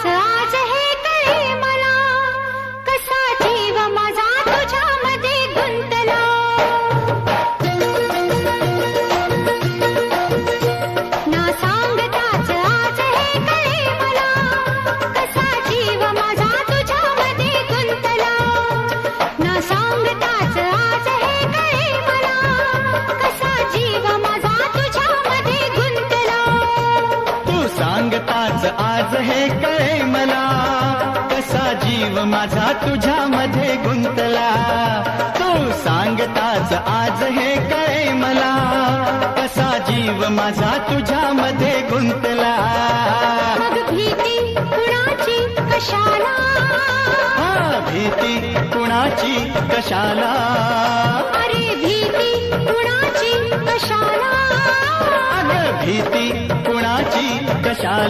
सांगताच आज हे कळे मला, कसा जीव माझा तुझ्यामध्ये गुंतला. ना सांगताच आज हे कळे मला, कसा जीव माझा तुझ्यामध्ये गुंतला. ना सांगताच आज हे कळे मला, कसा जीव माझा तुझ्यामध्ये गुंतला. तू सांगताच आज हे कळे मला, कसा जीव माझा तुझ्यामध्ये गुंतला. तू सांगताच आज हे कळे मला, कसा जीव माझा तुझ्यामध्ये गुंतला. मग भीती कुणाची कशाला, भीती कुणाची कशाला. अरे भीती कुणाची कशाला. अगं भीती कुणाची कशाला.